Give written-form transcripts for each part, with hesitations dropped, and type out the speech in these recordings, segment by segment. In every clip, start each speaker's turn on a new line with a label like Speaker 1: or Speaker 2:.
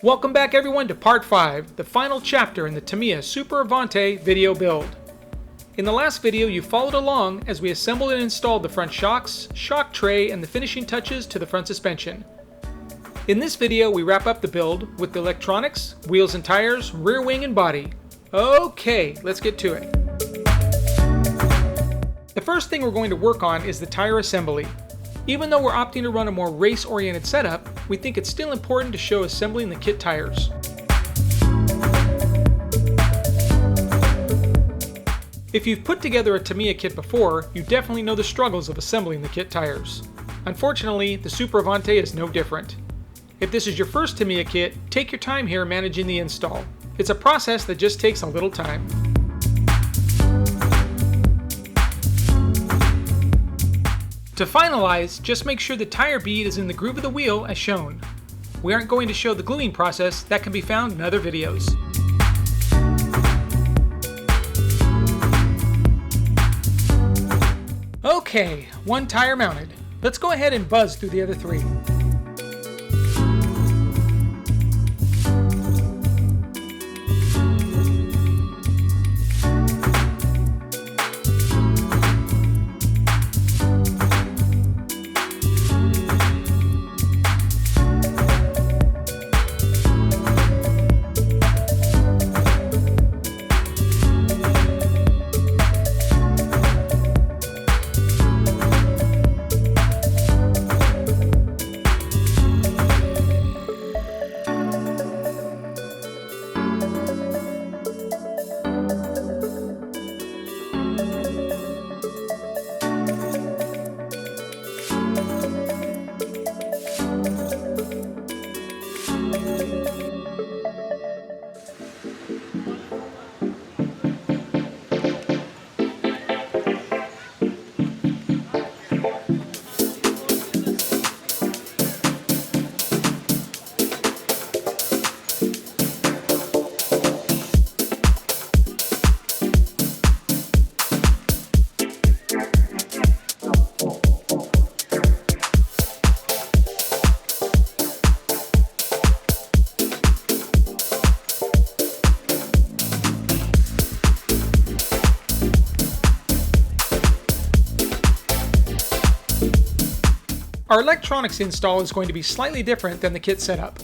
Speaker 1: Welcome back everyone to part 5, the final chapter in the Tamiya Super Avante video build. In the last video you followed along as we assembled and installed the front shocks, shock tray, and the finishing touches to the front suspension. In this video we wrap up the build with the electronics, wheels and tires, rear wing and body. Okay, let's get to it. The first thing we're going to work on is the tire assembly. Even though we're opting to run a more race-oriented setup, we think it's still important to show assembling the kit tires. If you've put together a Tamiya kit before, you definitely know the struggles of assembling the kit tires. Unfortunately, the Super Avante is no different. If this is your first Tamiya kit, take your time here managing the install. It's a process that just takes a little time. To finalize, just make sure the tire bead is in the groove of the wheel as shown. We aren't going to show the gluing process, that can be found in other videos. Okay, one tire mounted. Let's go ahead and buzz through the other three. Our electronics install is going to be slightly different than the kit setup.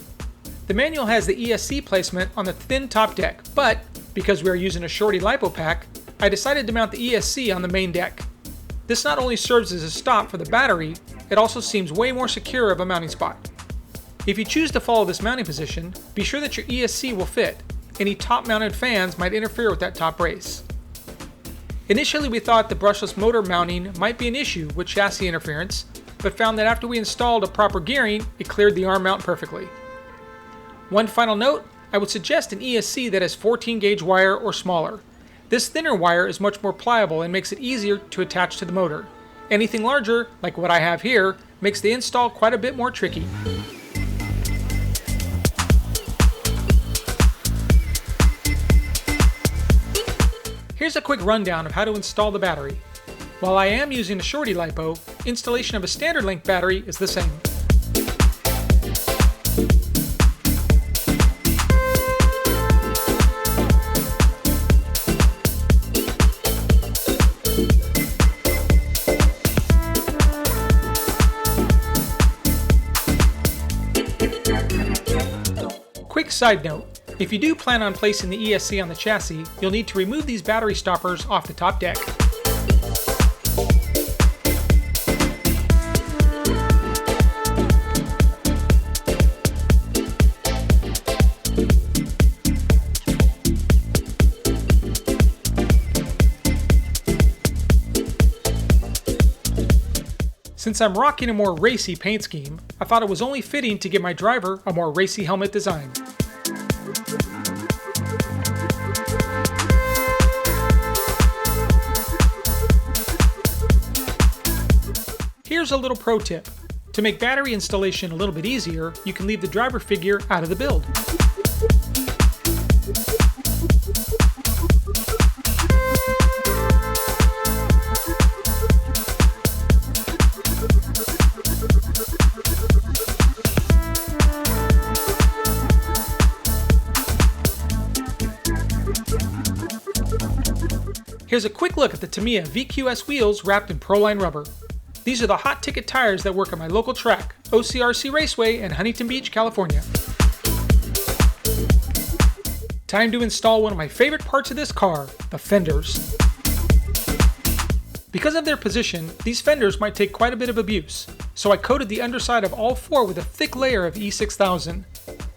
Speaker 1: The manual has the ESC placement on the thin top deck, but because we are using a shorty LiPo pack, I decided to mount the ESC on the main deck. This not only serves as a stop for the battery, it also seems way more secure of a mounting spot. If you choose to follow this mounting position, be sure that your ESC will fit. Any top mounted fans might interfere with that top brace. Initially we thought the brushless motor mounting might be an issue with chassis interference, but found that after we installed a proper gearing, it cleared the arm mount perfectly. One final note, I would suggest an ESC that has 14 gauge wire or smaller. This thinner wire is much more pliable and makes it easier to attach to the motor. Anything larger, like what I have here, makes the install quite a bit more tricky. Here's a quick rundown of how to install the battery. While I am using a shorty LiPo, installation of a standard length battery is the same. Quick side note, if you do plan on placing the ESC on the chassis, you'll need to remove these battery stoppers off the top deck. Since I'm rocking a more racy paint scheme, I thought it was only fitting to give my driver a more racy helmet design. Here's a little pro tip. To make battery installation a little bit easier, you can leave the driver figure out of the build. Here's a quick look at the Tamiya VQS wheels wrapped in Proline rubber. These are the hot ticket tires that work on my local track, OCRC Raceway in Huntington Beach, California. Time to install one of my favorite parts of this car, the fenders. Because of their position, these fenders might take quite a bit of abuse, so I coated the underside of all four with a thick layer of E6000.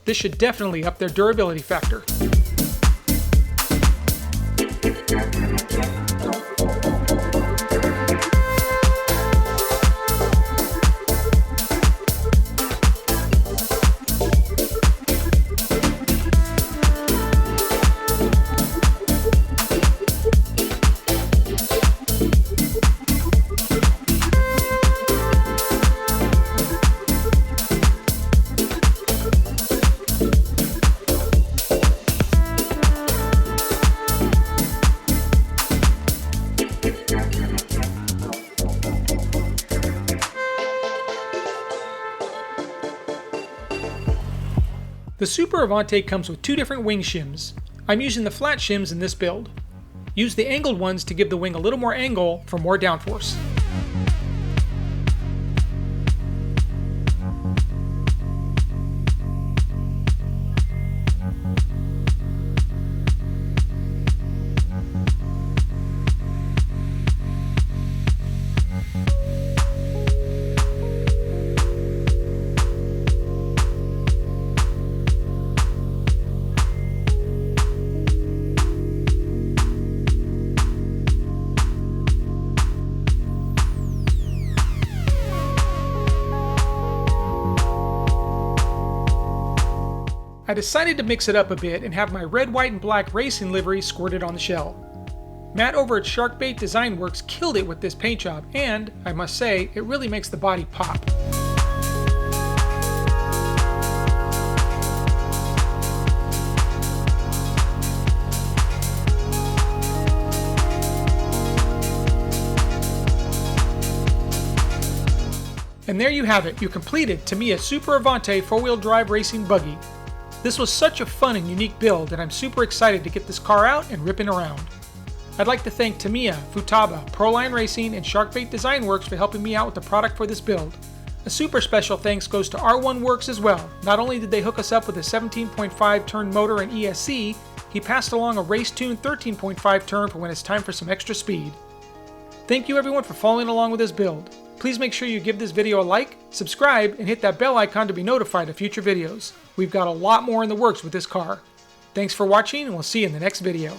Speaker 1: This should definitely up their durability factor. The Super Avante comes with two different wing shims. I'm using the flat shims in this build. Use the angled ones to give the wing a little more angle for more downforce. I decided to mix it up a bit and have my red, white, and black racing livery squirted on the shell. Matt over at Sharkbait Designworks killed it with this paint job, and, I must say, it really makes the body pop. And there you have it, your completed Tamiya Super Avante 4-wheel drive racing buggy. This was such a fun and unique build, and I'm super excited to get this car out and ripping around. I'd like to thank Tamiya, Futaba, Proline Racing, and Sharkbait Designworks for helping me out with the product for this build. A super special thanks goes to R1 Wurks as well. Not only did they hook us up with a 17.5 turn motor and ESC, he passed along a race-tuned 13.5 turn for when it's time for some extra speed. Thank you everyone for following along with this build. Please make sure you give this video a like, subscribe, and hit that bell icon to be notified of future videos. We've got a lot more in the works with this car. Thanks for watching, and we'll see you in the next video.